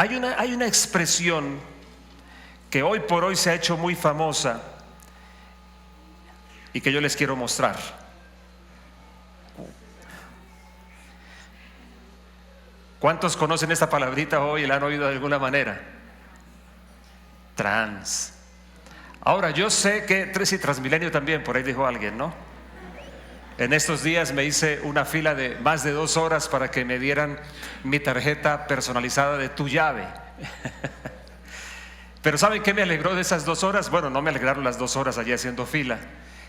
Hay una expresión que hoy por hoy se ha hecho muy famosa y que yo les quiero mostrar. ¿Cuántos conocen esta palabrita hoy y la han oído de alguna manera? Trans. Ahora, yo sé que Transmilenio también, por ahí dijo alguien, ¿no? En estos días me hice una fila de más de 2 horas para que me dieran mi tarjeta personalizada de Tu Llave. Pero ¿saben qué me alegró de esas 2 horas? Bueno, no me alegraron las 2 horas allí haciendo fila,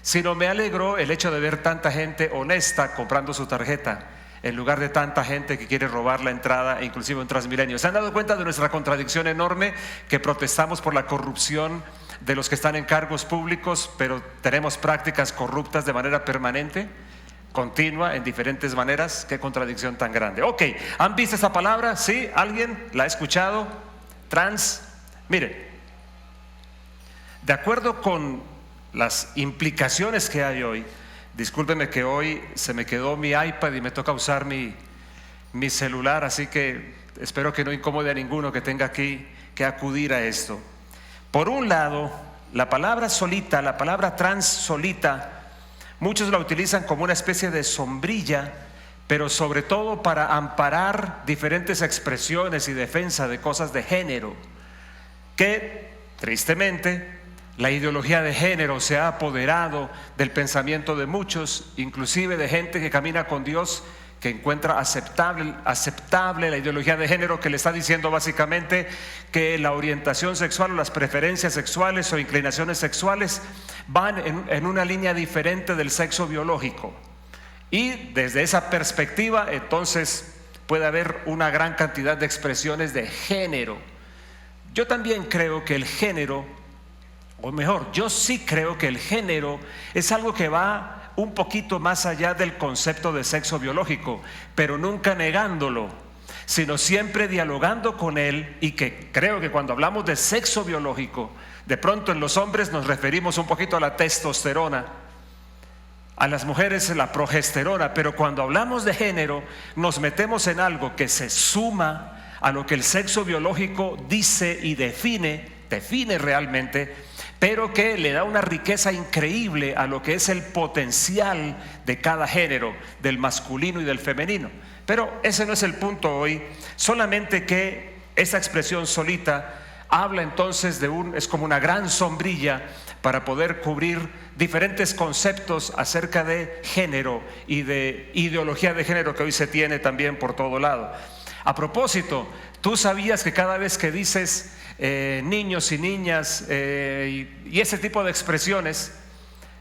sino me alegró el hecho de ver tanta gente honesta comprando su tarjeta, en lugar de tanta gente que quiere robar la entrada, inclusive en Transmilenio. ¿Se han dado cuenta de nuestra contradicción enorme? Que protestamos por la corrupción de los que están en cargos públicos, pero tenemos prácticas corruptas de manera permanente, continua, en diferentes maneras. Qué contradicción tan grande. Ok, ¿han visto esa palabra? ¿Sí? ¿Alguien la ha escuchado? Trans. Mire, de acuerdo con las implicaciones que hay hoy, discúlpeme que hoy se me quedó mi iPad y me toca usar mi celular, así que espero que no incomode a ninguno que tenga aquí que acudir a esto. Por un lado, la palabra solita, la palabra trans solita, muchos la utilizan como una especie de sombrilla, pero sobre todo para amparar diferentes expresiones y defensa de cosas de género, que tristemente la ideología de género se ha apoderado del pensamiento de muchos, inclusive de gente que camina con Dios, que encuentra aceptable la ideología de género, que le está diciendo básicamente que la orientación sexual o las preferencias sexuales o inclinaciones sexuales van en una línea diferente del sexo biológico. Y desde esa perspectiva, entonces, puede haber una gran cantidad de expresiones de género. Yo también creo que el género, o mejor, yo sí creo que el género es algo que va un poquito más allá del concepto de sexo biológico, pero nunca negándolo, sino siempre dialogando con él. Y que creo que cuando hablamos de sexo biológico, de pronto en los hombres nos referimos un poquito a la testosterona, a las mujeres la progesterona, pero cuando hablamos de género nos metemos en algo que se suma a lo que el sexo biológico dice y define realmente, pero que le da una riqueza increíble a lo que es el potencial de cada género, del masculino y del femenino. Pero ese no es el punto hoy, solamente que esta expresión solita habla entonces es como una gran sombrilla para poder cubrir diferentes conceptos acerca de género y de ideología de género que hoy se tiene también por todo lado. A propósito, ¿tú sabías que cada vez que dices niños y niñas y ese tipo de expresiones,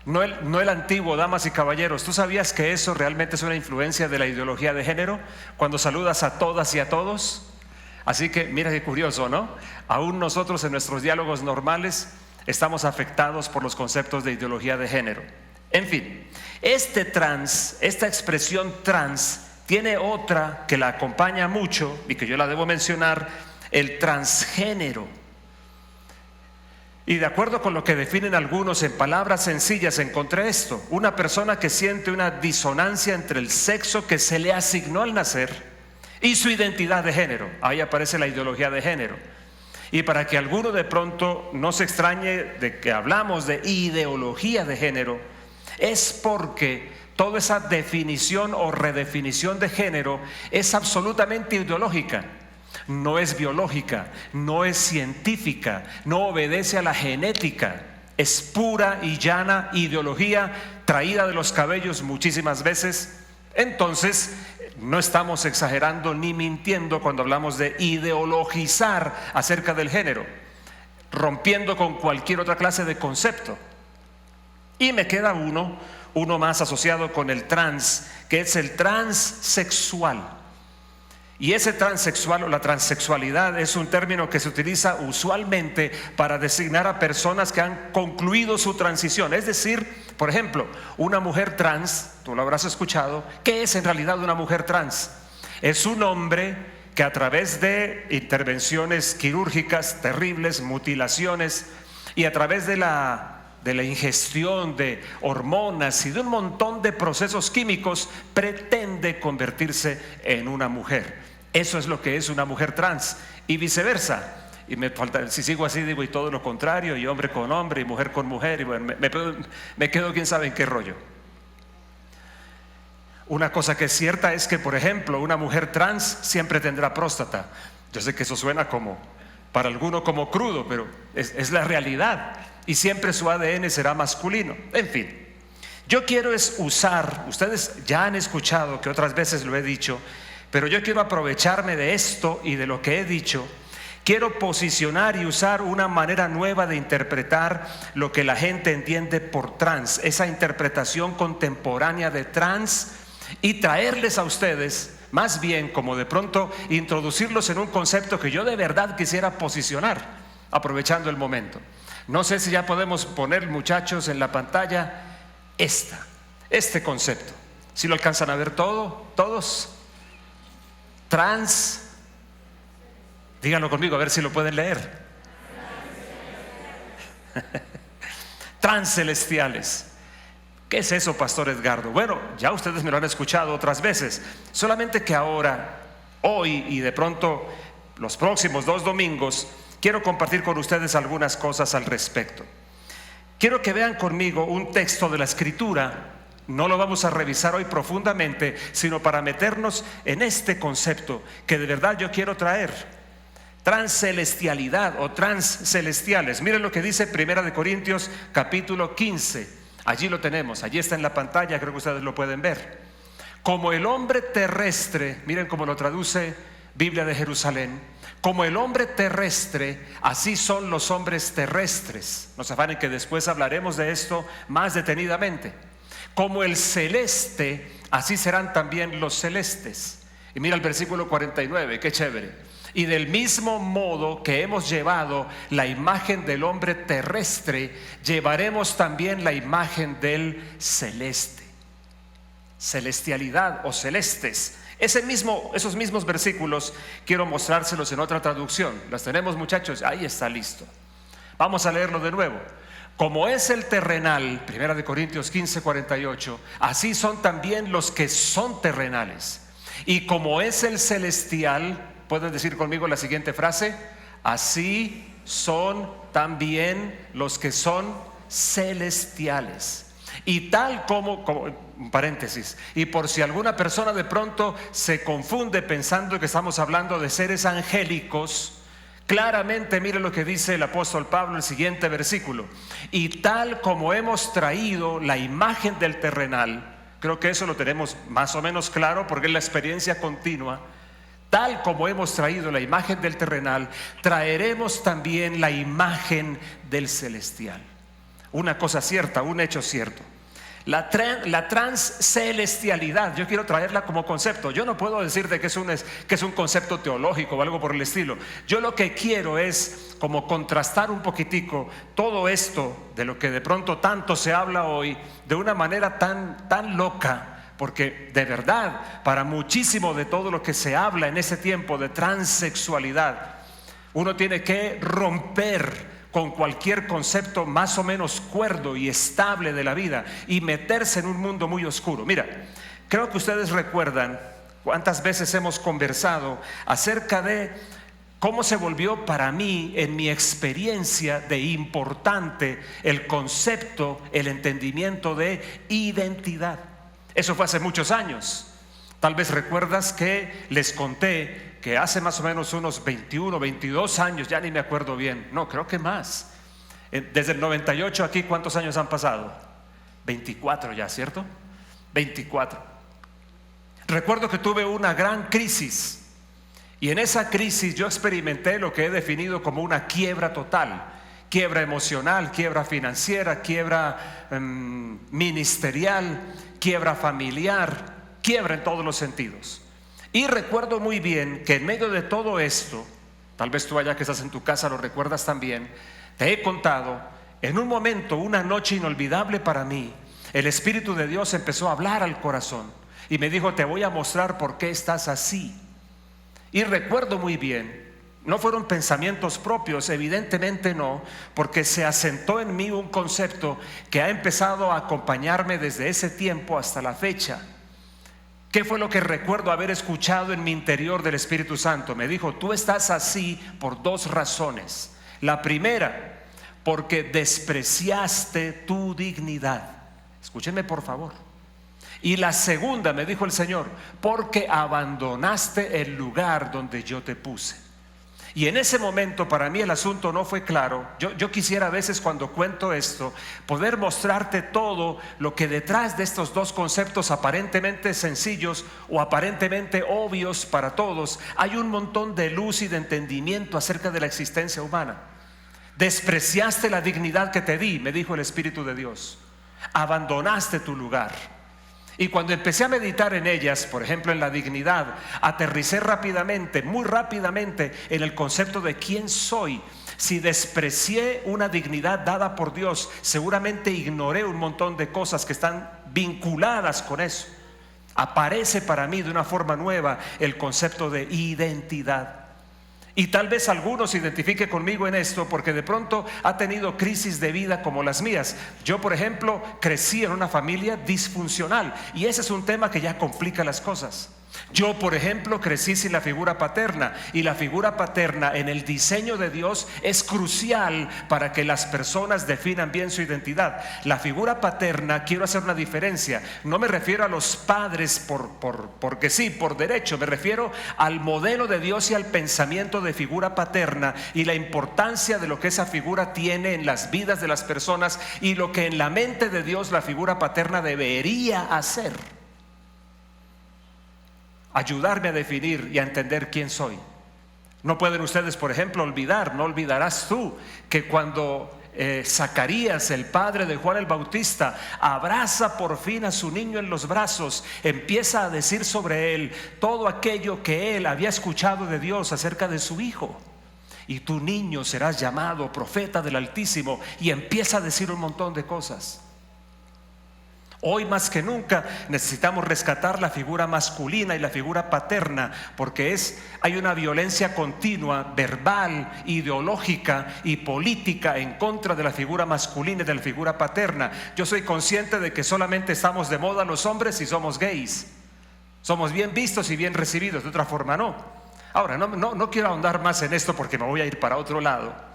no el antiguo damas y caballeros, ¿tú sabías que eso realmente es una influencia de la ideología de género? Cuando saludas a todas y a todos. Así que mira qué curioso, ¿no? Aún nosotros en nuestros diálogos normales estamos afectados por los conceptos de ideología de género. En fin, esta expresión trans tiene otra que la acompaña mucho y que yo la debo mencionar: el transgénero. Y de acuerdo con lo que definen algunos, en palabras sencillas encontré esto: una persona que siente una disonancia entre el sexo que se le asignó al nacer y su identidad de género. Ahí aparece la ideología de género. Y para que alguno de pronto no se extrañe de que hablamos de ideología de género, es porque toda esa definición o redefinición de género es absolutamente ideológica. No es biológica, no es científica, no obedece a la genética. Es pura y llana ideología traída de los cabellos muchísimas veces. Entonces, no estamos exagerando ni mintiendo cuando hablamos de ideologizar acerca del género, rompiendo con cualquier otra clase de concepto. Y me queda uno más asociado con el trans, que es el transexual. Y ese transexual o la transexualidad es un término que se utiliza usualmente para designar a personas que han concluido su transición. Es decir, por ejemplo, una mujer trans, tú lo habrás escuchado. ¿Qué es en realidad una mujer trans? Es un hombre que a través de intervenciones quirúrgicas terribles, mutilaciones, y a través de la ingestión de hormonas y de un montón de procesos químicos, pretende convertirse en una mujer. Eso es lo que es una mujer trans y viceversa. Y me falta, si sigo así digo y todo lo contrario, y hombre con hombre y mujer con mujer, y bueno, me quedo quién sabe en qué rollo. Una cosa que es cierta es que, por ejemplo, una mujer trans siempre tendrá próstata. Yo sé que eso suena como, para alguno como crudo, pero es la realidad. Y siempre su ADN será masculino. En fin, yo quiero es usar, ustedes ya han escuchado que otras veces lo he dicho, pero yo quiero aprovecharme de esto y de lo que he dicho. Quiero posicionar y usar una manera nueva de interpretar lo que la gente entiende por trans, esa interpretación contemporánea de trans, y traerles a ustedes, más bien como de pronto introducirlos en un concepto que yo de verdad quisiera posicionar, aprovechando el momento. No sé si ya podemos poner, muchachos, en la pantalla este concepto. ¿Si lo alcanzan a ver todos? Trans, díganlo conmigo a ver si lo pueden leer. Transcelestiales. ¿Qué es eso, Pastor Edgardo? Bueno, ya ustedes me lo han escuchado otras veces, solamente que ahora, hoy y de pronto los próximos 2 domingos, quiero compartir con ustedes algunas cosas al respecto. Quiero que vean conmigo un texto de la Escritura. No lo vamos a revisar hoy profundamente, sino para meternos en este concepto que de verdad yo quiero traer. Transcelestialidad o transcelestiales. Miren lo que dice 1 Corintios capítulo 15. Allí lo tenemos, allí está en la pantalla, creo que ustedes lo pueden ver. Como el hombre terrestre, miren cómo lo traduce Biblia de Jerusalén. Como el hombre terrestre, así son los hombres terrestres. No se afanen que después hablaremos de esto más detenidamente. Como el celeste, así serán también los celestes. Y mira el versículo 49, qué chévere. Y del mismo modo que hemos llevado la imagen del hombre terrestre, llevaremos también la imagen del celeste. Celestialidad o celestes. Esos mismos versículos quiero mostrárselos en otra traducción. Las tenemos, muchachos, ahí está listo. Vamos a leerlo de nuevo. Como es el terrenal, 1 Corintios 15, 48, así son también los que son terrenales. Y como es el celestial, ¿pueden decir conmigo la siguiente frase? Así son también los que son celestiales. Y tal como paréntesis, y por si alguna persona de pronto se confunde pensando que estamos hablando de seres angélicos, claramente mire lo que dice el apóstol Pablo en el siguiente versículo. Y tal como hemos traído la imagen del terrenal, creo que eso lo tenemos más o menos claro porque es la experiencia continua. Tal como hemos traído la imagen del terrenal, traeremos también la imagen del celestial. Una cosa cierta, un hecho cierto. La transcelestialidad, yo quiero traerla como concepto. Yo no puedo decirte que es un concepto teológico o algo por el estilo. Yo lo que quiero es como contrastar un poquitico todo esto de lo que de pronto tanto se habla hoy de una manera tan loca. Porque de verdad, para muchísimo de todo lo que se habla en ese tiempo de transexualidad, uno tiene que romper con cualquier concepto más o menos cuerdo y estable de la vida y meterse en un mundo muy oscuro. Mira, creo que ustedes recuerdan cuántas veces hemos conversado acerca de cómo se volvió para mí, en mi experiencia, de importante el concepto, el entendimiento de identidad. Eso fue hace muchos años. Tal vez recuerdas que les conté que hace más o menos unos 21, 22 años, ya ni me acuerdo bien, no, creo que más. Desde el 98 aquí, ¿cuántos años han pasado? 24 ya, ¿cierto? 24. Recuerdo que tuve una gran crisis y en esa crisis yo experimenté lo que he definido como una quiebra total. Quiebra emocional, quiebra financiera, quiebra ministerial, quiebra familiar, quiebra en todos los sentidos. Y recuerdo muy bien que en medio de todo esto, tal vez tú allá que estás en tu casa lo recuerdas también, te he contado, en un momento, una noche inolvidable para mí, el Espíritu de Dios empezó a hablar al corazón y me dijo: te voy a mostrar por qué estás así. Y recuerdo muy bien, no fueron pensamientos propios, evidentemente no, porque se asentó en mí un concepto que ha empezado a acompañarme desde ese tiempo hasta la fecha. ¿Qué fue lo que recuerdo haber escuchado en mi interior del Espíritu Santo? Me dijo: tú estás así por dos razones. La primera, porque despreciaste tu dignidad. Escúchenme por favor. Y la segunda, me dijo el Señor, porque abandonaste el lugar donde yo te puse. Y en ese momento para mí el asunto no fue claro. Yo quisiera a veces, cuando cuento esto, poder mostrarte todo lo que detrás de estos dos conceptos aparentemente sencillos o aparentemente obvios para todos, hay un montón de luz y de entendimiento acerca de la existencia humana. Despreciaste la dignidad que te di, me dijo el Espíritu de Dios. Abandonaste tu lugar. Y cuando empecé a meditar en ellas, por ejemplo en la dignidad, aterricé rápidamente, muy rápidamente, en el concepto de quién soy. Si desprecié una dignidad dada por Dios, seguramente ignoré un montón de cosas que están vinculadas con eso. Aparece para mí de una forma nueva el concepto de identidad. Y tal vez algunos se identifiquen conmigo en esto, porque de pronto ha tenido crisis de vida como las mías. Yo, por ejemplo, crecí en una familia disfuncional, y ese es un tema que ya complica las cosas. Yo, por ejemplo, crecí sin la figura paterna, y la figura paterna en el diseño de Dios es crucial para que las personas definan bien su identidad. La figura paterna, quiero hacer una diferencia, no me refiero a los padres porque sí, por derecho, me refiero al modelo de Dios y al pensamiento de figura paterna y la importancia de lo que esa figura tiene en las vidas de las personas y lo que en la mente de Dios la figura paterna debería hacer. Ayudarme a definir y a entender quién soy. No pueden ustedes, por ejemplo, no olvidarás tú que cuando Zacarías, el padre de Juan el Bautista, abraza por fin a su niño en los brazos, empieza a decir sobre él todo aquello que él había escuchado de Dios acerca de su hijo. Y tu niño serás llamado profeta del Altísimo, y empieza a decir un montón de cosas. Hoy más que nunca necesitamos rescatar la figura masculina y la figura paterna, porque hay una violencia continua, verbal, ideológica y política en contra de la figura masculina y de la figura paterna. Yo soy consciente de que solamente estamos de moda los hombres si somos gays. Somos bien vistos y bien recibidos, de otra forma no. Ahora, no quiero ahondar más en esto porque me voy a ir para otro lado.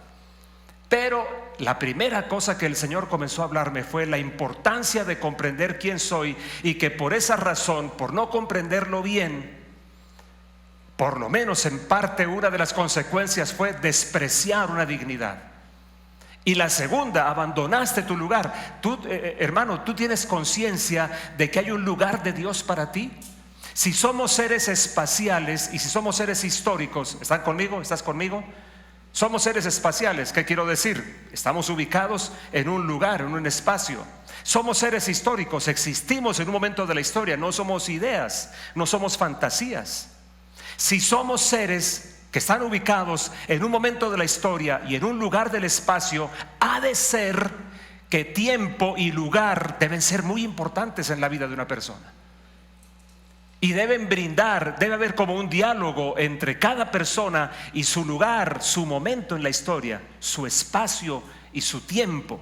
Pero la primera cosa que el Señor comenzó a hablarme fue la importancia de comprender quién soy, y que por esa razón, por no comprenderlo bien, por lo menos en parte una de las consecuencias fue despreciar una dignidad. Y la segunda, abandonaste tu lugar. Tú, hermano, ¿tú tienes conciencia de que hay un lugar de Dios para ti? Si somos seres espaciales y si somos seres históricos, ¿están conmigo? ¿Estás conmigo? Somos seres espaciales. ¿Qué quiero decir? Estamos ubicados en un lugar, en un espacio. Somos seres históricos, existimos en un momento de la historia, no somos ideas, no somos fantasías. Si somos seres que están ubicados en un momento de la historia y en un lugar del espacio, ha de ser que tiempo y lugar deben ser muy importantes en la vida de una persona. Y debe haber como un diálogo entre cada persona y su lugar, su momento en la historia, su espacio y su tiempo.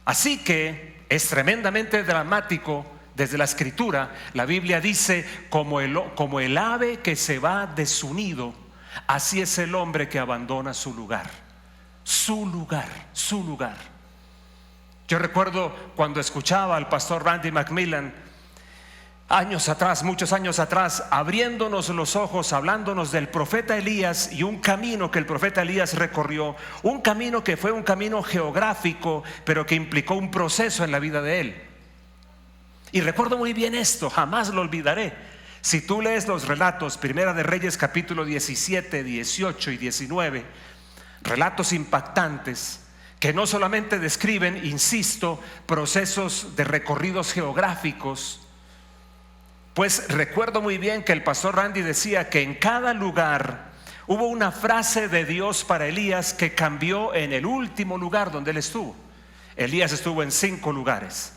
Así que es tremendamente dramático desde la Escritura. La Biblia dice: como el ave que se va de su nido, así es el hombre que abandona su lugar. Su lugar, su lugar. Yo recuerdo cuando escuchaba al pastor Randy McMillan años atrás, muchos años atrás, abriéndonos los ojos, hablándonos del profeta Elías y un camino que el profeta Elías recorrió, un camino que fue un camino geográfico, pero que implicó un proceso en la vida de él. Y recuerdo muy bien esto, jamás lo olvidaré. Si tú lees los relatos, Primera de Reyes capítulo 17, 18 y 19, relatos impactantes que no solamente describen, insisto, procesos de recorridos geográficos. Pues recuerdo muy bien que el pastor Randy decía que en cada lugar hubo una frase de Dios para Elías que cambió en el último lugar donde él estuvo. Elías estuvo en 5 lugares.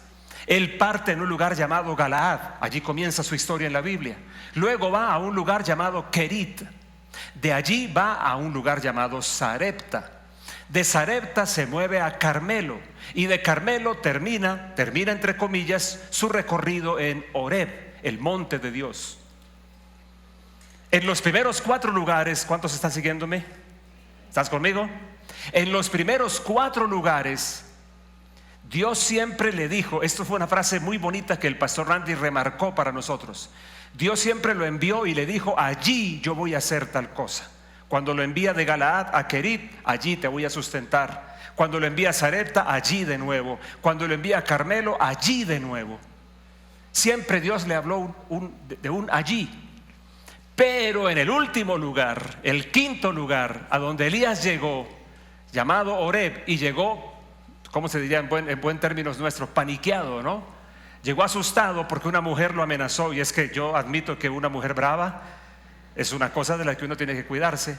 Él parte en un lugar llamado Galaad, allí comienza su historia en la Biblia. Luego va a un lugar llamado Kerit. De allí va a un lugar llamado Sarepta. De Sarepta se mueve a Carmelo, y de Carmelo termina entre comillas su recorrido en Horeb, el monte de Dios. En los primeros 4 lugares, ¿cuántos están siguiéndome? ¿Estás conmigo? En los primeros 4 lugares, Dios siempre le dijo, esto fue una frase muy bonita que el pastor Randy remarcó para nosotros. Dios siempre lo envió y le dijo, allí yo voy a hacer tal cosa. Cuando lo envía de Galaad a Kerit, allí te voy a sustentar. Cuando lo envía a Sarepta, allí de nuevo. Cuando lo envía a Carmelo, allí de nuevo. Siempre Dios le habló de un allí. Pero en el último lugar, el 5.º lugar, a donde Elías llegó, llamado Horeb, y llegó, ¿cómo se diría en buen términos nuestros? Paniqueado, ¿no? Llegó asustado porque una mujer lo amenazó. Y es que yo admito que una mujer brava es una cosa de la que uno tiene que cuidarse.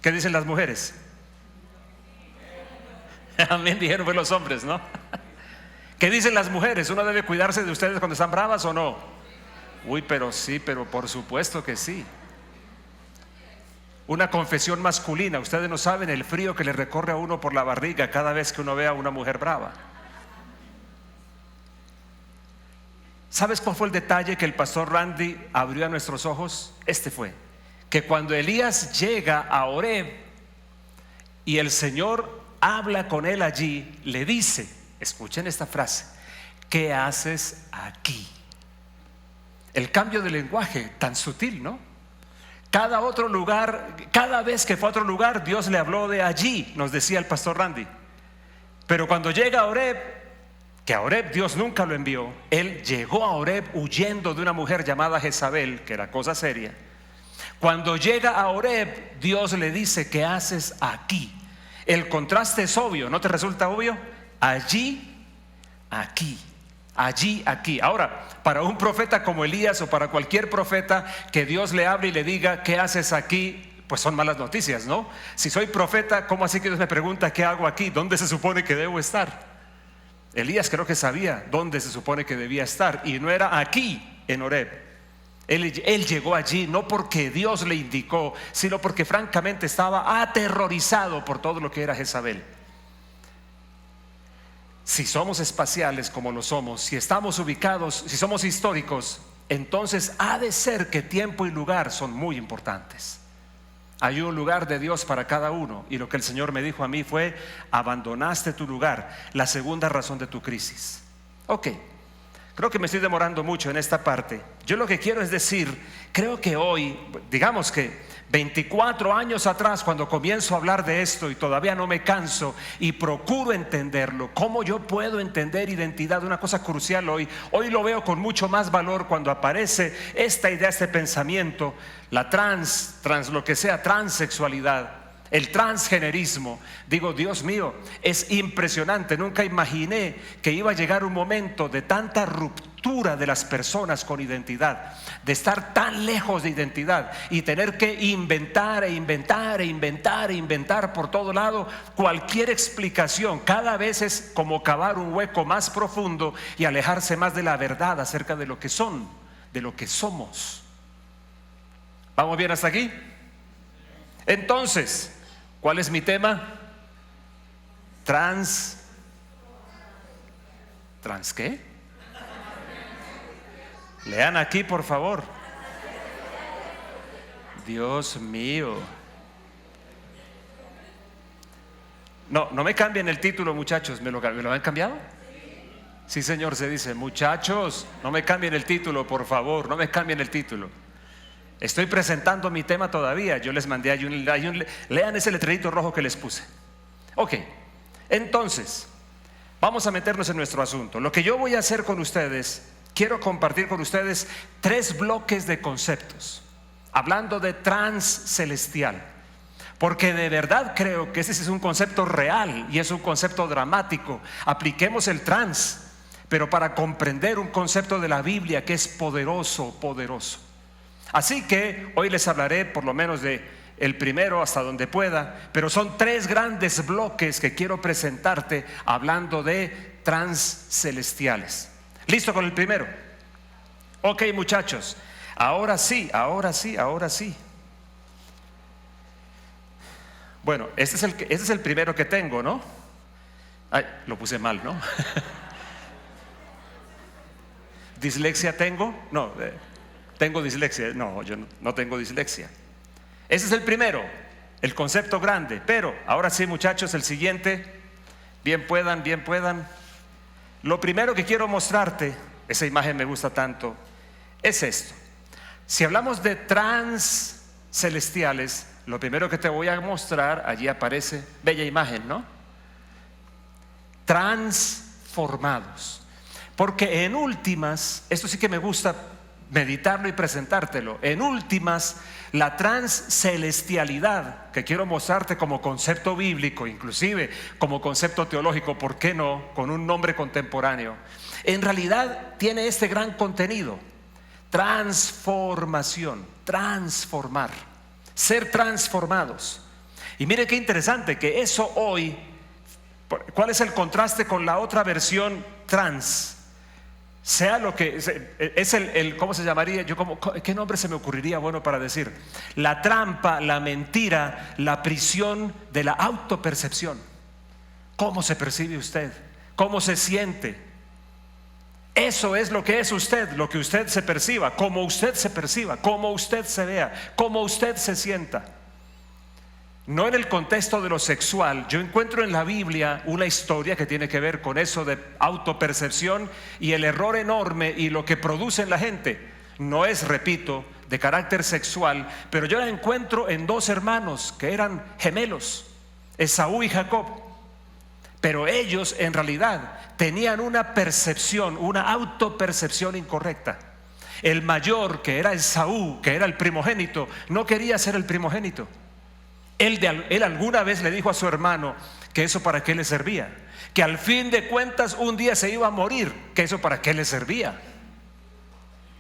¿Qué dicen las mujeres? Amén, dijeron pues los hombres, ¿no? ¿Qué dicen las mujeres? ¿Uno debe cuidarse de ustedes cuando están bravas o no? Uy, pero sí, pero por supuesto que sí. Una confesión masculina: ustedes no saben el frío que le recorre a uno por la barriga cada vez que uno ve a una mujer brava. ¿Sabes cuál fue el detalle que el pastor Randy abrió a nuestros ojos? Este fue que cuando Elías llega a Horeb y el Señor habla con él allí, le dice, escuchen esta frase: ¿qué haces aquí? El cambio de lenguaje tan sutil, ¿no? Cada otro lugar, cada vez que fue a otro lugar, Dios le habló de allí, nos decía el pastor Randy. Pero cuando llega a Horeb, que a Horeb Dios nunca lo envió, él llegó a Horeb huyendo de una mujer llamada Jezabel, que era cosa seria. Cuando llega a Horeb, Dios le dice: ¿qué haces aquí? El contraste es obvio, ¿no te resulta obvio? Allí, aquí. Allí, aquí. Ahora, para un profeta como Elías o para cualquier profeta que Dios le hable y le diga ¿qué haces aquí?, pues son malas noticias, ¿no? Si soy profeta, ¿cómo así que Dios me pregunta qué hago aquí? ¿Dónde se supone que debo estar? Elías creo que sabía dónde se supone que debía estar, y no era aquí en Horeb. Él llegó allí no porque Dios le indicó, sino porque francamente estaba aterrorizado por todo lo que era Jezabel. Si somos espaciales como lo somos, si estamos ubicados, si somos históricos, entonces ha de ser que tiempo y lugar son muy importantes. Hay un lugar de Dios para cada uno, y lo que el Señor me dijo a mí fue: abandonaste tu lugar, la segunda razón de tu crisis. Ok, creo que me estoy demorando mucho en esta parte. Yo lo que quiero es decir, creo que hoy, digamos que 24 años atrás, cuando comienzo a hablar de esto y todavía no me canso y procuro entenderlo, ¿cómo yo puedo entender identidad? Una cosa crucial hoy lo veo con mucho más valor cuando aparece esta idea, este pensamiento, la lo que sea, transexualidad, el transgenerismo. Digo, Dios mío, es impresionante. Nunca imaginé que iba a llegar un momento de tanta ruptura de las personas con identidad, de estar tan lejos de identidad y tener que inventar por todo lado cualquier explicación. Cada vez es como cavar un hueco más profundo y alejarse más de la verdad acerca de lo que son, de lo que somos. ¿Vamos bien hasta aquí? Entonces, ¿cuál es mi tema? ¿Trans qué? Lean aquí, por favor. Dios mío. No me cambien el título, muchachos. ¿Me lo han cambiado? Sí, señor, se dice. Muchachos, no me cambien el título, por favor. No me cambien el título. Estoy presentando mi tema todavía. Yo les mandé lean ese letrerito rojo que les puse. Ok, entonces vamos a meternos en nuestro asunto. Lo que yo voy a hacer con ustedes, quiero compartir con ustedes 3 bloques de conceptos, hablando de transcelestial, porque de verdad creo que ese es un concepto real y es un concepto dramático. Apliquemos el trans, pero para comprender un concepto de la Biblia que es poderoso. Así que hoy les hablaré por lo menos de el primero hasta donde pueda, pero son 3 grandes bloques que quiero presentarte hablando de transcelestiales. ¿Listo con el primero? Ok, muchachos, ahora sí. Bueno, este es el primero que tengo, ¿no? Ay, lo puse mal, ¿no? ¿Dislexia tengo? No, tengo dislexia. No, yo no tengo dislexia. Ese es el primero, el concepto grande. Pero ahora sí, muchachos, el siguiente, bien puedan. Lo primero que quiero mostrarte, esa imagen me gusta tanto, es esto. Si hablamos de transcelestiales, lo primero que te voy a mostrar, allí aparece, bella imagen, ¿no? Transformados. Porque en últimas, esto sí que me gusta meditarlo y presentártelo, en últimas, la transcelestialidad que quiero mostrarte como concepto bíblico, inclusive como concepto teológico, ¿por qué no? Con un nombre contemporáneo, en realidad tiene este gran contenido: transformación, transformar, ser transformados. Y mire qué interesante que eso hoy, ¿cuál es el contraste con la otra versión trans? Sea lo que es ¿cómo se llamaría? ¿Qué nombre se me ocurriría bueno para decir? La trampa, la mentira, la prisión de la autopercepción. ¿Cómo se percibe usted? ¿Cómo se siente? Eso es lo que es usted, lo que usted se perciba, cómo usted se perciba, cómo usted se vea, cómo usted se sienta. No en el contexto de lo sexual. Yo encuentro en la Biblia una historia que tiene que ver con eso de autopercepción y el error enorme y lo que produce en la gente. No es, repito, de carácter sexual, pero yo la encuentro en dos hermanos que eran gemelos, Esaú y Jacob. Pero ellos en realidad tenían una percepción, una autopercepción incorrecta. El mayor, que era Esaú, que era el primogénito, no quería ser el primogénito. Él alguna vez le dijo a su hermano que eso para qué le servía, que al fin de cuentas un día se iba a morir, que eso para qué le servía.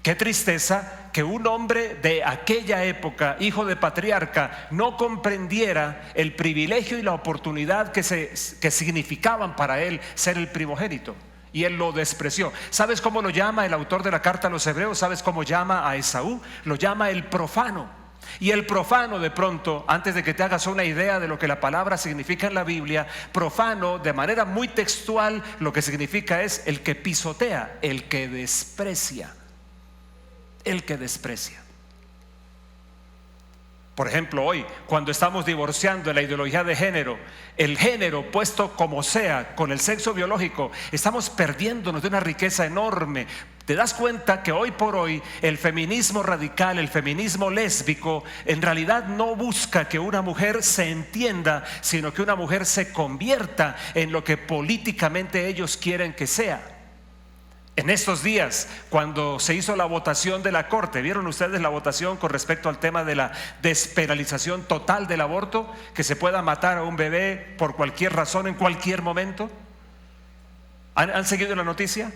Qué tristeza que un hombre de aquella época, hijo de patriarca, no comprendiera el privilegio y la oportunidad que significaban para él ser el primogénito, y él lo despreció. ¿Sabes cómo lo llama el autor de la carta a los Hebreos? ¿Sabes cómo llama a Esaú? Lo llama el profano. Y el profano, de pronto, antes de que te hagas una idea de lo que la palabra significa en la Biblia, profano, de manera muy textual, lo que significa es el que pisotea, el que desprecia. El que desprecia. Por ejemplo, hoy, cuando estamos divorciando la ideología de género, el género puesto como sea, con el sexo biológico, estamos perdiéndonos de una riqueza enorme. Te das cuenta que hoy por hoy el feminismo radical, el feminismo lésbico, en realidad no busca que una mujer se entienda, sino que una mujer se convierta en lo que políticamente ellos quieren que sea. En estos días, cuando se hizo la votación de la Corte, ¿vieron ustedes la votación con respecto al tema de la despenalización total del aborto? Que se pueda matar a un bebé por cualquier razón en cualquier momento. ¿Han seguido la noticia?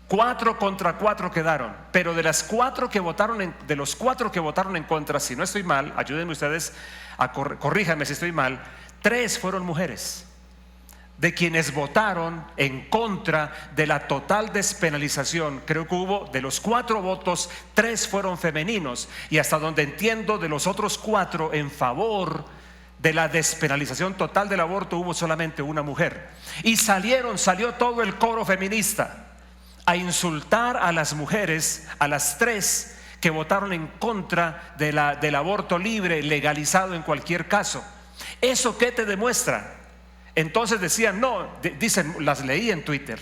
4 contra 4 quedaron, pero de los 4 que votaron en contra, si no estoy mal, ayúdenme ustedes, corríjanme si estoy mal, 3 fueron mujeres. De quienes votaron en contra de la total despenalización, creo que hubo, de los 4 votos, 3 fueron femeninos, y hasta donde entiendo, de los otros 4 en favor de la despenalización total del aborto, hubo solamente una mujer. Y salió todo el coro feminista a insultar a las mujeres, a las 3 que votaron en contra del aborto libre, legalizado en cualquier caso. ¿Eso qué te demuestra? Entonces decían, dicen, las leí en Twitter,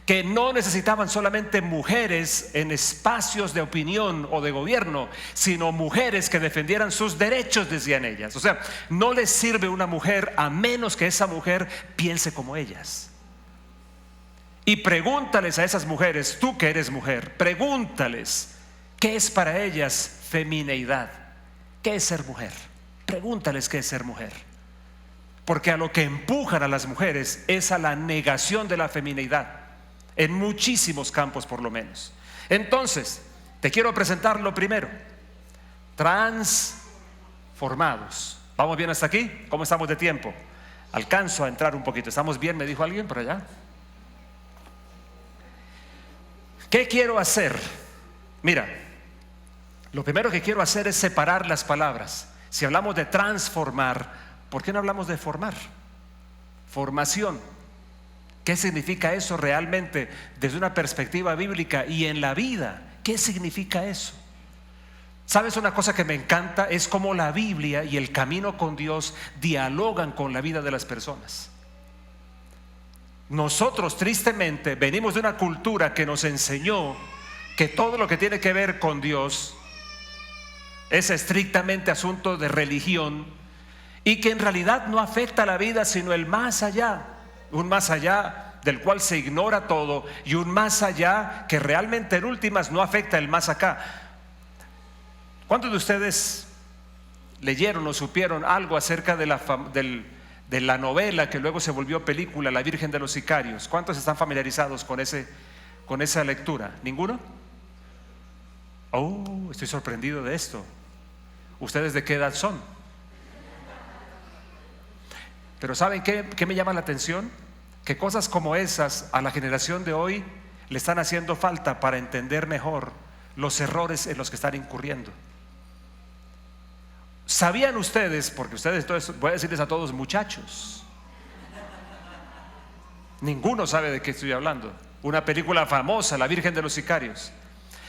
que no necesitaban solamente mujeres en espacios de opinión o de gobierno, sino mujeres que defendieran sus derechos, decían ellas. O sea, no les sirve una mujer a menos que esa mujer piense como ellas. Y pregúntales a esas mujeres, tú que eres mujer, pregúntales qué es para ellas femineidad, qué es ser mujer. Pregúntales qué es ser mujer. Porque a lo que empujan a las mujeres es a la negación de la femineidad, en muchísimos campos por lo menos. Entonces, te quiero presentar lo primero: transformados. ¿Vamos bien hasta aquí? ¿Cómo estamos de tiempo? Alcanzo a entrar un poquito. ¿Estamos bien? Me dijo alguien por allá. ¿Qué quiero hacer? Mira, lo primero que quiero hacer es separar las palabras. Si hablamos de transformar, ¿por qué no hablamos de formar? Formación. ¿Qué significa eso realmente desde una perspectiva bíblica y en la vida? ¿Qué significa eso? ¿Sabes una cosa que me encanta? Es cómo la Biblia y el camino con Dios dialogan con la vida de las personas. Nosotros tristemente venimos de una cultura que nos enseñó que todo lo que tiene que ver con Dios es estrictamente asunto de religión y que en realidad no afecta a la vida sino el más allá, un más allá del cual se ignora todo y un más allá que realmente en últimas no afecta el más acá. ¿Cuántos de ustedes leyeron o supieron algo acerca de la novela que luego se volvió película, La Virgen de los Sicarios? ¿Cuántos están familiarizados con esa lectura? ¿Ninguno? Oh, estoy sorprendido de esto. ¿Ustedes de qué edad son? Pero ¿saben qué me llama la atención? Que cosas como esas a la generación de hoy le están haciendo falta para entender mejor los errores en los que están incurriendo. ¿Sabían ustedes? Porque ustedes, entonces voy a decirles a todos, muchachos, ninguno sabe de qué estoy hablando. Una película famosa, La Virgen de los Sicarios.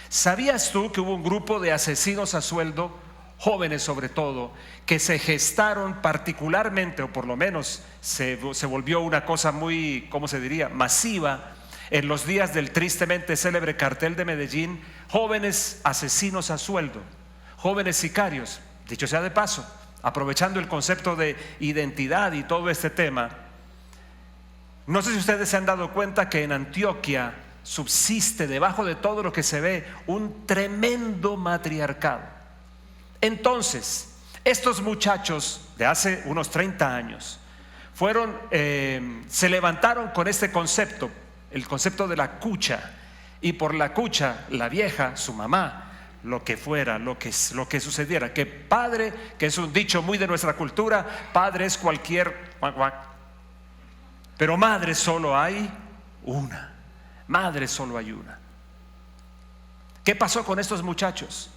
¿Sabías tú que hubo un grupo de asesinos a sueldo, jóvenes sobre todo, que se gestaron particularmente, o por lo menos se volvió una cosa muy, ¿cómo se diría?, masiva en los días del tristemente célebre cartel de Medellín? Jóvenes asesinos a sueldo, jóvenes sicarios. Dicho sea de paso, aprovechando el concepto de identidad y todo este tema, no sé si ustedes se han dado cuenta que en Antioquia subsiste debajo de todo lo que se ve un tremendo matriarcado. Entonces, estos muchachos de hace unos 30 años se levantaron con este concepto, el concepto de la cucha, y por la cucha, la vieja, su mamá, lo que fuera, lo que sucediera, que padre, que es un dicho muy de nuestra cultura, padre es cualquier, pero madre solo hay una. Madre solo hay una. ¿Qué pasó con estos muchachos?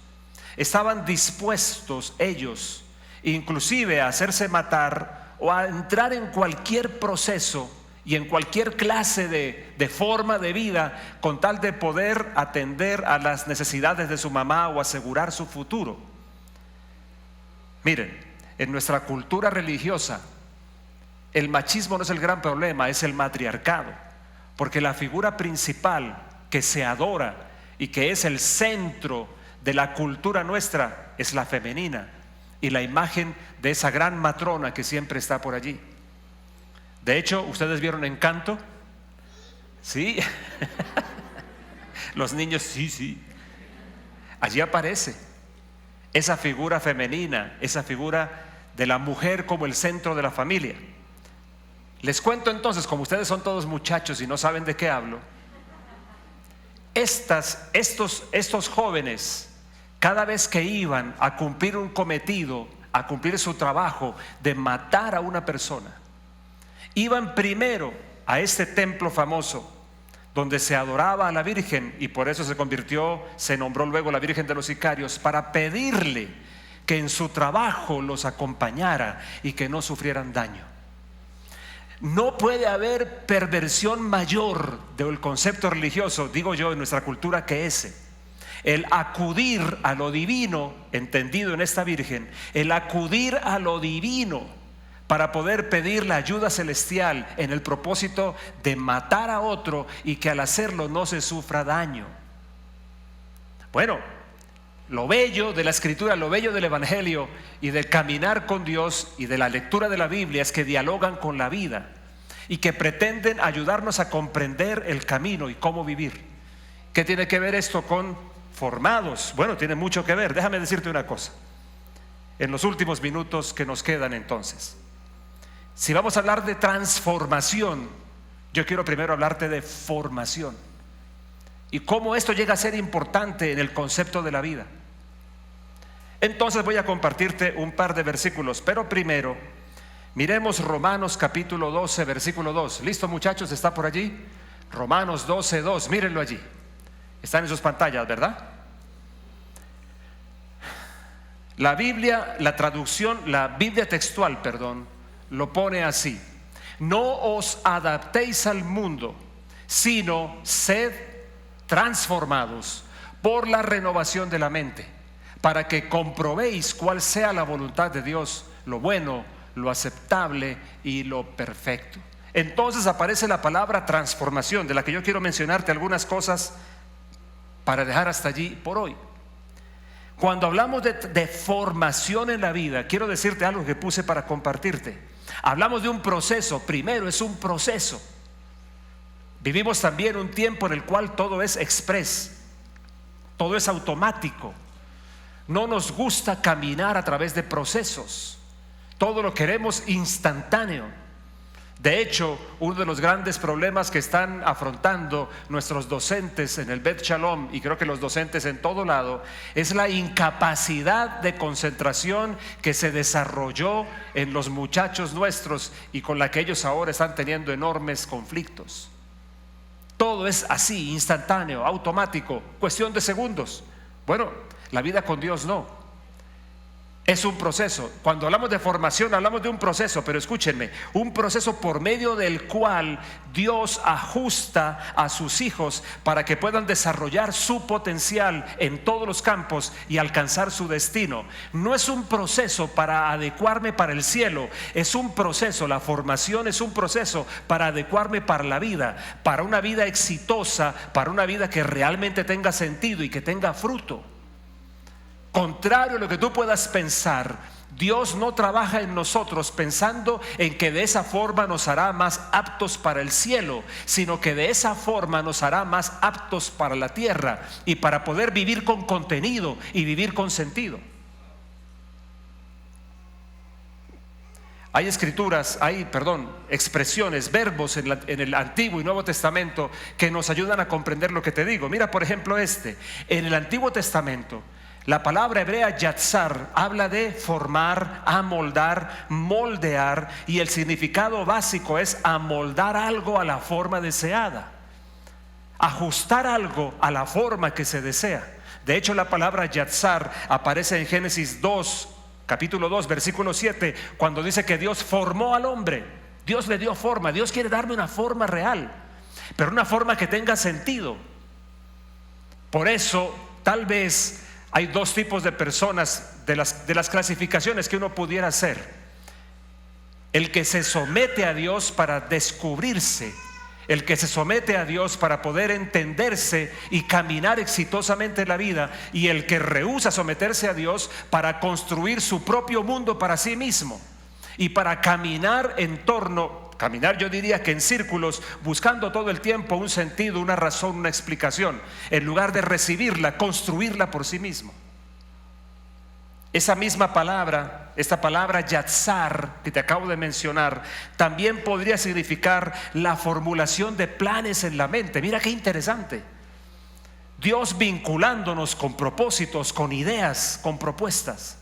Estaban dispuestos ellos inclusive a hacerse matar o a entrar en cualquier proceso y en cualquier clase de forma de vida con tal de poder atender a las necesidades de su mamá o asegurar su futuro. Miren, en nuestra cultura religiosa el machismo no es el gran problema, es el matriarcado, porque la figura principal que se adora y que es el centro de la cultura nuestra es la femenina y la imagen de esa gran matrona que siempre está por allí. De hecho, ¿ustedes vieron Encanto? ¿Sí? Los niños, sí. Allí aparece esa figura femenina, esa figura de la mujer como el centro de la familia. Les cuento entonces, como ustedes son todos muchachos y no saben de qué hablo, estos jóvenes, cada vez que iban a cumplir un cometido, a cumplir su trabajo de matar a una persona, iban primero a este templo famoso donde se adoraba a la Virgen, y por eso se nombró luego la Virgen de los Sicarios, para pedirle que en su trabajo los acompañara y que no sufrieran daño. No puede haber perversión mayor del concepto religioso, digo yo, en nuestra cultura que ese. El acudir a lo divino, entendido en esta Virgen, el acudir a lo divino para poder pedir la ayuda celestial en el propósito de matar a otro y que al hacerlo no se sufra daño. Bueno, lo bello de la Escritura, lo bello del Evangelio y del caminar con Dios y de la lectura de la Biblia es que dialogan con la vida y que pretenden ayudarnos a comprender el camino y cómo vivir. ¿Qué tiene que ver esto con formados? Bueno, tiene mucho que ver. Déjame decirte una cosa en los últimos minutos que nos quedan entonces. Si vamos a hablar de transformación, yo quiero primero hablarte de formación y cómo esto llega a ser importante en el concepto de la vida. Entonces voy a compartirte un par de versículos, pero primero miremos Romanos capítulo 12, versículo 2. ¿Listo, muchachos? ¿Está por allí? Romanos 12, 2, mírenlo allí. Están en sus pantallas, ¿verdad? La Biblia textual, lo pone así: No os adaptéis al mundo, sino sed transformados por la renovación de la mente, para que comprobéis cuál sea la voluntad de Dios, lo bueno, lo aceptable y lo perfecto. Entonces aparece la palabra transformación, de la que yo quiero mencionarte algunas cosas para dejar hasta allí por hoy. Cuando hablamos de formación en la vida, quiero decirte algo que puse para compartirte. Hablamos de un proceso. Primero es un proceso. Vivimos también un tiempo en el cual todo es express, todo es automático. No nos gusta caminar a través de procesos. Todo lo queremos instantáneo. De hecho, uno de los grandes problemas que están afrontando nuestros docentes en el Bet Shalom, y creo que los docentes en todo lado, es la incapacidad de concentración que se desarrolló en los muchachos nuestros y con la que ellos ahora están teniendo enormes conflictos. Todo es así, instantáneo, automático, cuestión de segundos. Bueno, la vida con Dios no. Es un proceso. Cuando hablamos de formación hablamos de un proceso, pero escúchenme, un proceso por medio del cual Dios ajusta a sus hijos para que puedan desarrollar su potencial en todos los campos y alcanzar su destino. No es un proceso para adecuarme para el cielo, es un proceso, la formación es un proceso para adecuarme para la vida, para una vida exitosa, para una vida que realmente tenga sentido y que tenga fruto. Contrario a lo que tú puedas pensar, Dios no trabaja en nosotros pensando en que de esa forma nos hará más aptos para el cielo, sino que de esa forma nos hará más aptos para la tierra y para poder vivir con contenido y vivir con sentido. Hay expresiones, verbos en el Antiguo y Nuevo Testamento que nos ayudan a comprender lo que te digo. Mira, por ejemplo, en el Antiguo Testamento, la palabra hebrea yatzar habla de formar, amoldar, moldear, y el significado básico es amoldar algo a la forma deseada, ajustar algo a la forma que se desea. De hecho, la palabra yatzar aparece en Génesis 2, capítulo 2, versículo 7, cuando dice que Dios formó al hombre. Dios le dio forma. Dios quiere darme una forma real, pero una forma que tenga sentido. Por eso, tal vez hay dos tipos de personas de las clasificaciones que uno pudiera hacer: el que se somete a Dios para descubrirse, el que se somete a Dios para poder entenderse y caminar exitosamente en la vida, y el que rehúsa someterse a Dios para construir su propio mundo para sí mismo y para caminar yo diría que en círculos, buscando todo el tiempo un sentido, una razón, una explicación, en lugar de recibirla, construirla por sí mismo. Esa misma palabra, esta palabra yatzar que te acabo de mencionar, también podría significar la formulación de planes en la mente. Mira qué interesante. Dios vinculándonos con propósitos, con ideas, con propuestas.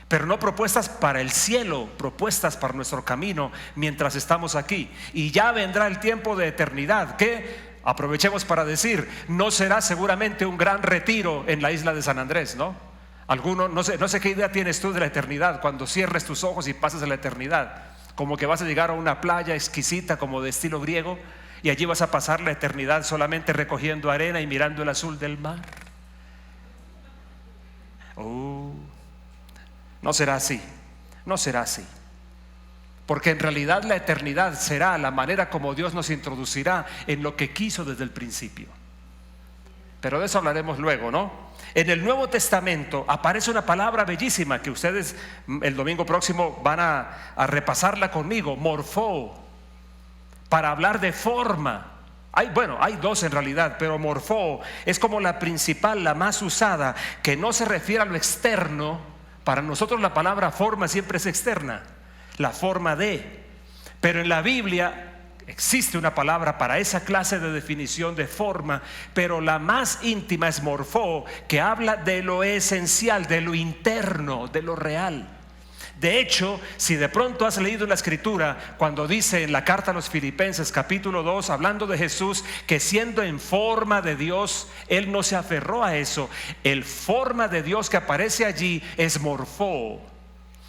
Pero no propuestas para el cielo, propuestas para nuestro camino mientras estamos aquí. Y ya vendrá el tiempo de eternidad, que aprovechemos para decir, no será seguramente un gran retiro en la isla de San Andrés, ¿no? No sé qué idea tienes tú de la eternidad cuando cierres tus ojos y pases a la eternidad. Como que vas a llegar a una playa exquisita como de estilo griego, y allí vas a pasar la eternidad solamente recogiendo arena y mirando el azul del mar. No será así, no será así. Porque en realidad la eternidad será la manera como Dios nos introducirá en lo que quiso desde el principio. Pero de eso hablaremos luego, ¿no? En el Nuevo Testamento aparece una palabra bellísima que ustedes el domingo próximo van a repasarla conmigo: morfo, para hablar de forma. Hay dos en realidad, pero morfo es como la principal, la más usada, que no se refiere a lo externo. Para nosotros la palabra forma siempre es externa, la forma de. Pero en la Biblia existe una palabra para esa clase de definición de forma, pero la más íntima es morfo, que habla de lo esencial, de lo interno, de lo real. De hecho, si de pronto has leído la escritura, cuando dice en la carta a los Filipenses capítulo 2, hablando de Jesús, que siendo en forma de Dios, Él no se aferró a eso. El forma de Dios que aparece allí es morfo.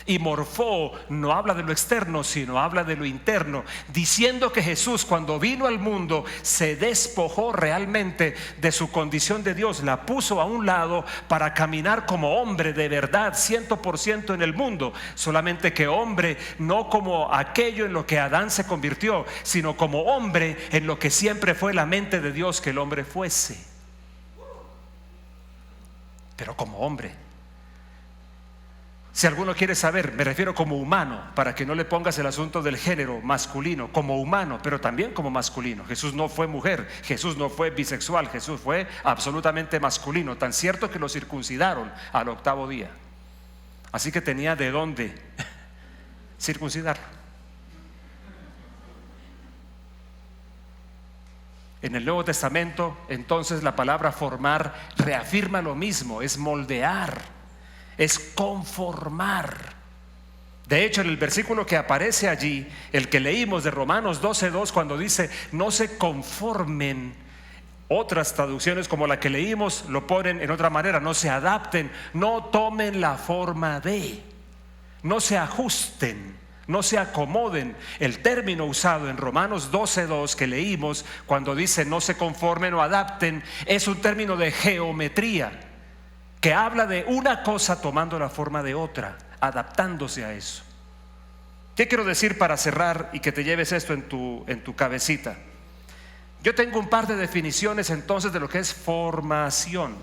Y morfó no habla de lo externo, sino habla de lo interno, diciendo que Jesús, cuando vino al mundo, se despojó realmente de su condición de Dios, la puso a un lado para caminar como hombre de verdad, 100% en el mundo. Solamente que hombre no como aquello en lo que Adán se convirtió, sino como hombre en lo que siempre fue la mente de Dios que el hombre fuese. Pero como hombre. Si alguno quiere saber, me refiero como humano, para que no le pongas el asunto del género masculino, como humano, pero también como masculino. Jesús no fue mujer, Jesús no fue bisexual, Jesús fue absolutamente masculino, tan cierto que lo circuncidaron al 8º día. Así que tenía de dónde circuncidarlo. En el Nuevo Testamento, entonces, la palabra formar reafirma lo mismo, es moldear, es conformar. De hecho, en el versículo que aparece allí, el que leímos de Romanos 12:2, cuando dice no se conformen, otras traducciones como la que leímos lo ponen en otra manera: no se adapten, no tomen la forma de, no se ajusten, no se acomoden. El término usado en Romanos 12:2 que leímos, cuando dice no se conformen o adapten, es un término de geometría, que habla de una cosa tomando la forma de otra, adaptándose a eso. ¿Qué quiero decir para cerrar y que te lleves esto en tu cabecita? Yo tengo un par de definiciones entonces de lo que es formación.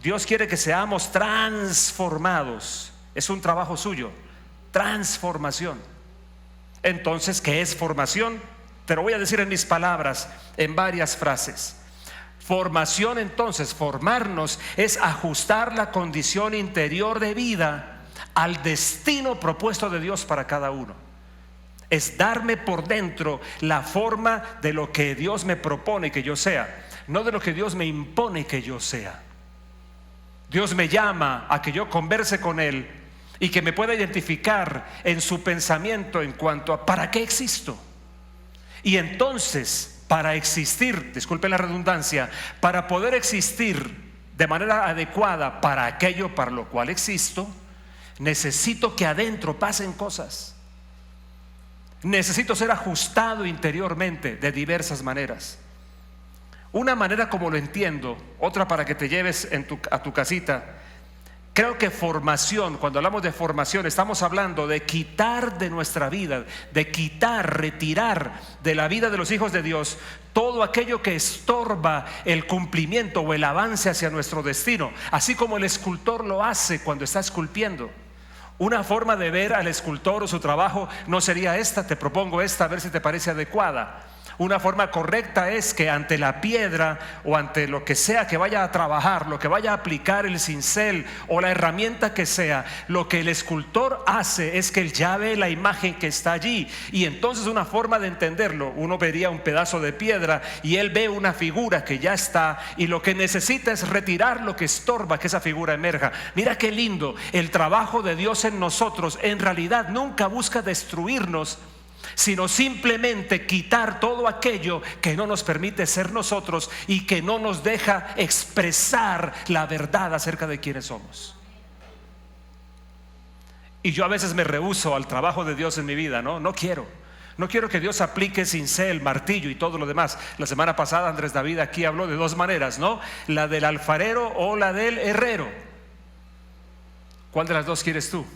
Dios quiere que seamos transformados. Es un trabajo suyo, transformación. Entonces, ¿qué es formación? Te lo voy a decir en mis palabras, en varias frases. Formación, entonces, formarnos es ajustar la condición interior de vida al destino propuesto de Dios para cada uno. Es darme por dentro la forma de lo que Dios me propone que yo sea, no de lo que Dios me impone que yo sea. Dios me llama a que yo converse con Él y que me pueda identificar en su pensamiento en cuanto a ¿para qué existo? Y entonces, para existir, disculpe la redundancia, para poder existir de manera adecuada para aquello para lo cual existo, necesito que adentro pasen cosas. Necesito ser ajustado interiormente de diversas maneras. Una manera como lo entiendo, otra para que te lleves a tu casita. Creo que formación, cuando hablamos de formación, estamos hablando de quitar de nuestra vida, de quitar, retirar de la vida de los hijos de Dios todo aquello que estorba el cumplimiento o el avance hacia nuestro destino, así como el escultor lo hace cuando está esculpiendo. Una forma de ver al escultor o su trabajo no sería esta, te propongo esta, a ver si te parece adecuada. Una forma correcta es que ante la piedra o ante lo que sea que vaya a trabajar, lo que vaya a aplicar el cincel o la herramienta que sea, lo que el escultor hace es que él ya ve la imagen que está allí. Y entonces una forma de entenderlo, uno vería un pedazo de piedra y él ve una figura que ya está, y lo que necesita es retirar lo que estorba que esa figura emerja. Mira qué lindo, el trabajo de Dios en nosotros en realidad nunca busca destruirnos, sino simplemente quitar todo aquello que no nos permite ser nosotros y que no nos deja expresar la verdad acerca de quiénes somos. Y yo a veces me rehúso al trabajo de Dios en mi vida, no quiero que Dios aplique cincel, martillo y todo lo demás. La semana pasada Andrés David aquí habló de dos maneras, la del alfarero o la del herrero. ¿Cuál de las dos quieres tú?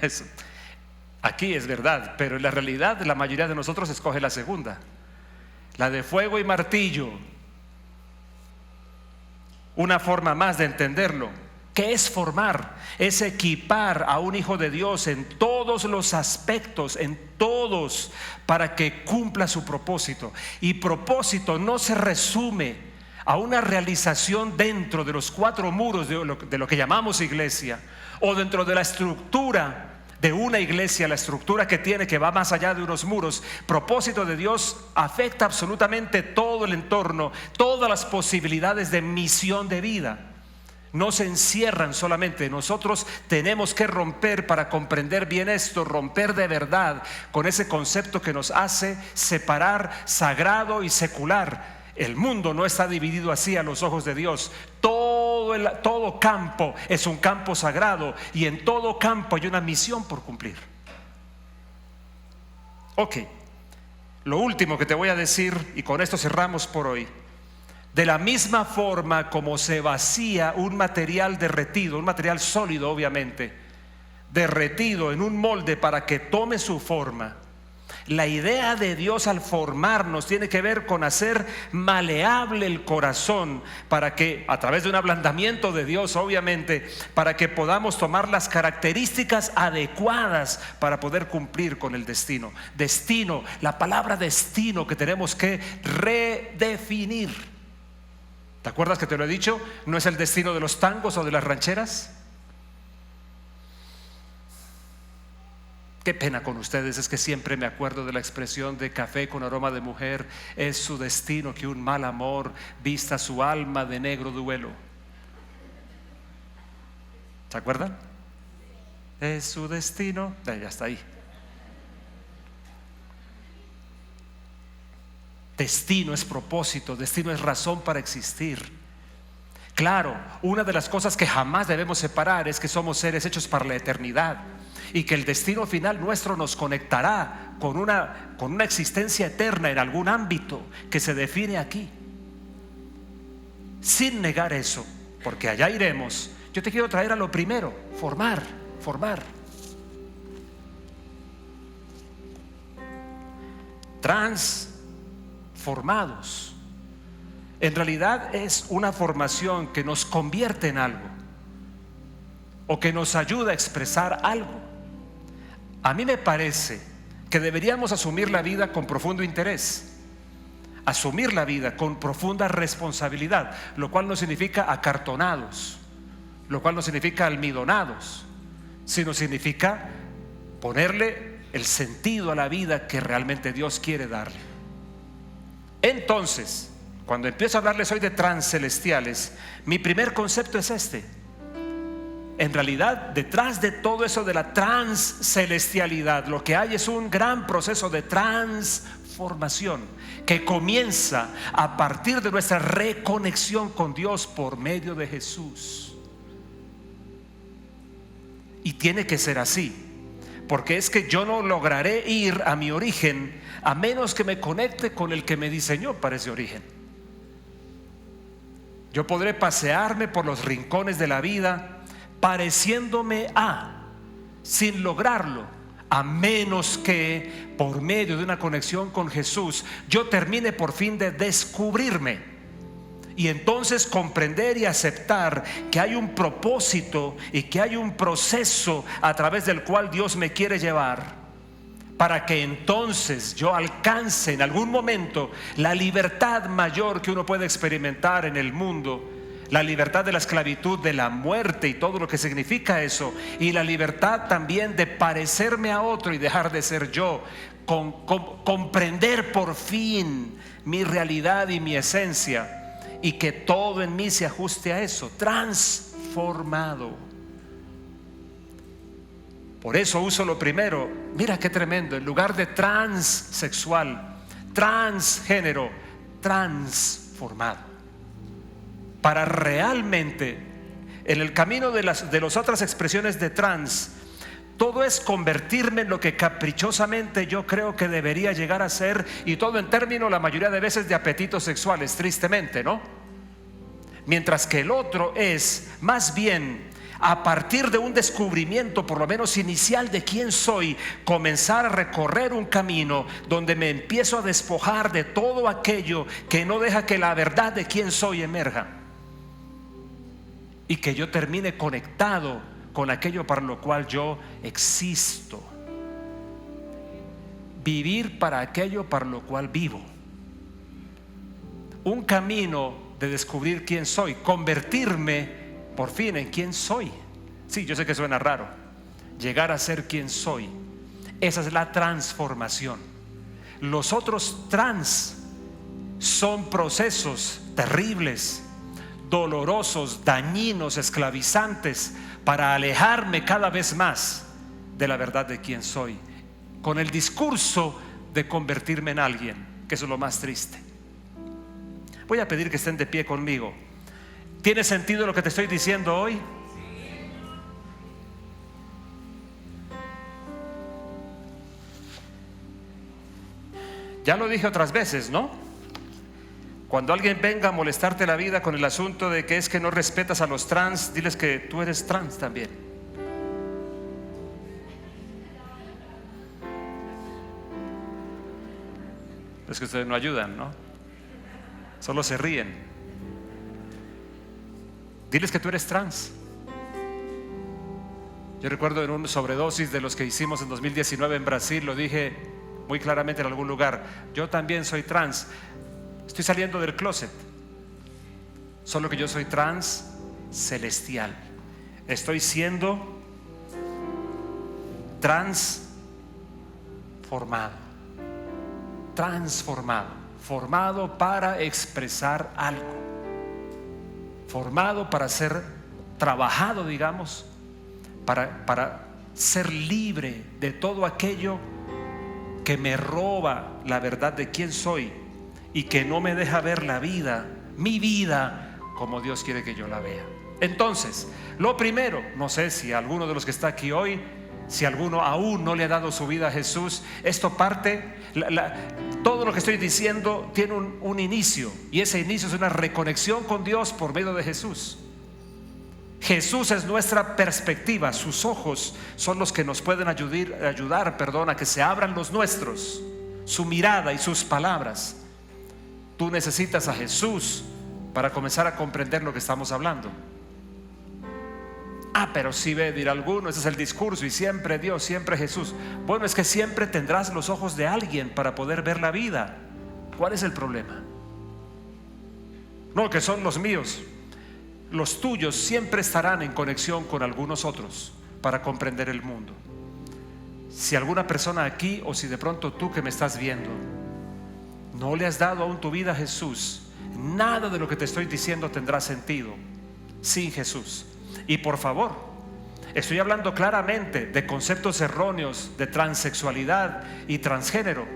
Eso. Aquí es verdad, pero en la realidad la mayoría de nosotros escoge la segunda, la de fuego y martillo. Una forma más de entenderlo. ¿Qué es formar? Es equipar a un hijo de Dios en todos los aspectos, en todos, para que cumpla su propósito. Y propósito no se resume a una realización dentro de los cuatro muros de lo que llamamos iglesia, o dentro de la estructura de una iglesia, la estructura que tiene, que va más allá de unos muros. Propósito de Dios afecta absolutamente todo el entorno, todas las posibilidades de misión de vida. No se encierran solamente. Nosotros tenemos que romper para comprender bien esto, romper de verdad con ese concepto que nos hace separar sagrado y secular. El mundo no está dividido así a los ojos de Dios. Todo todo campo es un campo sagrado y en todo campo hay una misión por cumplir. Ok, lo último que te voy a decir, y con esto cerramos por hoy. De la misma forma como se vacía un material derretido, un material sólido obviamente, derretido en un molde para que tome su forma, la idea de Dios al formarnos tiene que ver con hacer maleable el corazón para que, a través de un ablandamiento de Dios obviamente, para que podamos tomar las características adecuadas para poder cumplir con el destino. Destino, la palabra destino que tenemos que redefinir. ¿Te acuerdas que te lo he dicho? ¿No es el destino de los tangos o de las rancheras? Qué pena con ustedes, es que siempre me acuerdo de la expresión de café con aroma de mujer. Es su destino que un mal amor vista su alma de negro duelo. ¿Se acuerdan? Es su destino. Ya está ahí. Destino es propósito, destino es razón para existir. Claro, una de las cosas que jamás debemos separar es que somos seres hechos para la eternidad y que el destino final nuestro nos conectará con una existencia eterna en algún ámbito que se define aquí. Sin negar eso, porque allá iremos, yo te quiero traer a lo primero: formar. Transformados. En realidad es una formación que nos convierte en algo o que nos ayuda a expresar algo. A mí me parece que deberíamos asumir la vida con profundo interés, asumir la vida con profunda responsabilidad, lo cual no significa acartonados, lo cual no significa almidonados, sino significa ponerle el sentido a la vida que realmente Dios quiere darle. Entonces, cuando empiezo a hablarles hoy de transcelestiales, mi primer concepto es este. En realidad, detrás de todo eso de la transcelestialidad, lo que hay es un gran proceso de transformación que comienza a partir de nuestra reconexión con Dios por medio de Jesús. Y tiene que ser así, porque es que yo no lograré ir a mi origen a menos que me conecte con el que me diseñó para ese origen. Yo podré pasearme por los rincones de la vida pareciéndome sin lograrlo, a menos que por medio de una conexión con Jesús yo termine por fin de descubrirme y entonces comprender y aceptar que hay un propósito y que hay un proceso a través del cual Dios me quiere llevar, para que entonces yo alcance en algún momento la libertad mayor que uno puede experimentar en el mundo, la libertad de la esclavitud, de la muerte y todo lo que significa eso, y la libertad también de parecerme a otro y dejar de ser yo, comprender por fin mi realidad y mi esencia, y que todo en mí se ajuste a eso, transformado. Por eso uso lo primero. Mira qué tremendo, en lugar de transsexual, transgénero, transformado. Para realmente, en el camino de las otras expresiones de trans, todo es convertirme en lo que caprichosamente yo creo que debería llegar a ser, y todo en términos la mayoría de veces de apetitos sexuales, tristemente, ¿no? Mientras que el otro es más bien, a partir de un descubrimiento por lo menos inicial de quién soy, comenzar a recorrer un camino donde me empiezo a despojar de todo aquello que no deja que la verdad de quién soy emerja, y que yo termine conectado con aquello para lo cual yo existo. Vivir para aquello para lo cual vivo. Un camino de descubrir quién soy, convertirme por fin en quién soy. Sí, yo sé que suena raro. Llegar a ser quien soy. Esa es la transformación. Los otros trans son procesos terribles, dolorosos, dañinos, esclavizantes, para alejarme cada vez más de la verdad de quién soy, con el discurso de convertirme en alguien, que eso es lo más triste. Voy a pedir que estén de pie conmigo. ¿Tiene sentido lo que te estoy diciendo hoy? Ya lo dije otras veces, ¿no? Cuando alguien venga a molestarte la vida con el asunto de que es que no respetas a los trans, diles que tú eres trans también. Es que ustedes no ayudan, ¿no? Solo se ríen. Diles que tú eres trans. Yo recuerdo en un sobredosis de los que hicimos en 2019 en Brasil, lo dije muy claramente en algún lugar: yo también soy trans. Estoy saliendo del closet, solo que yo soy trans celestial. Estoy siendo formado para expresar algo, formado para ser trabajado, digamos, para ser libre de todo aquello que me roba la verdad de quién soy y que no me deja ver la vida, mi vida, como Dios quiere que yo la vea. Entonces, lo primero, no sé si alguno de los que está aquí hoy, si alguno aún no le ha dado su vida a Jesús, esto parte, todo lo que estoy diciendo tiene un inicio, y ese inicio es una reconexión con Dios por medio de Jesús. Jesús es nuestra perspectiva, sus ojos son los que nos pueden ayudar, a que se abran los nuestros, su mirada y sus palabras. Tú necesitas a Jesús para comenzar a comprender lo que estamos hablando. Pero si ve, dirá alguno, ese es el discurso, y siempre Dios, siempre Jesús. Bueno, es que siempre tendrás los ojos de alguien para poder ver la vida. ¿Cuál es el problema? No, que son los míos. Los tuyos siempre estarán en conexión con algunos otros para comprender el mundo. Si alguna persona aquí, o si de pronto tú que me estás viendo, no le has dado aún tu vida a Jesús, nada de lo que te estoy diciendo tendrá sentido sin Jesús. Y por favor, estoy hablando claramente de conceptos erróneos de transexualidad y transgénero,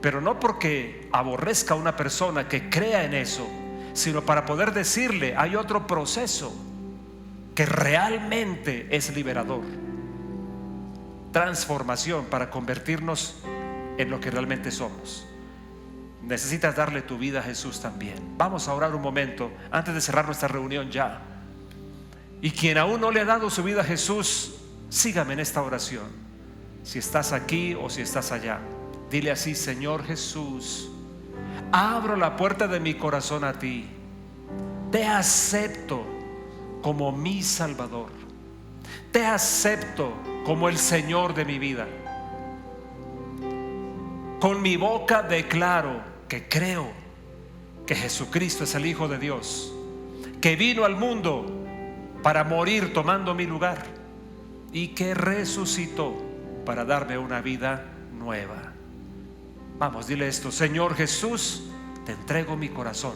pero no porque aborrezca a una persona que crea en eso, sino para poder decirle: hay otro proceso que realmente es liberador, transformación para convertirnos en lo que realmente somos. Necesitas darle tu vida a Jesús también. Vamos a orar un momento antes de cerrar nuestra reunión ya. Y quien aún no le ha dado su vida a Jesús, sígame en esta oración. Si estás aquí o si estás allá, dile así: Señor Jesús, abro la puerta de mi corazón a ti. Te acepto como mi Salvador. Te acepto como el Señor de mi vida. Con mi boca declaro que creo que Jesucristo es el Hijo de Dios, que vino al mundo para morir tomando mi lugar y que resucitó para darme una vida nueva. Vamos, dile esto: Señor Jesús, te entrego mi corazón.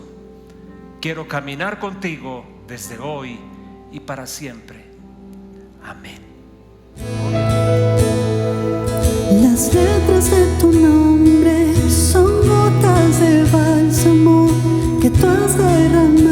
Quiero caminar contigo desde hoy y para siempre. Amén. Las letras de tu nombre son gotas de bálsamo que tú has derramado.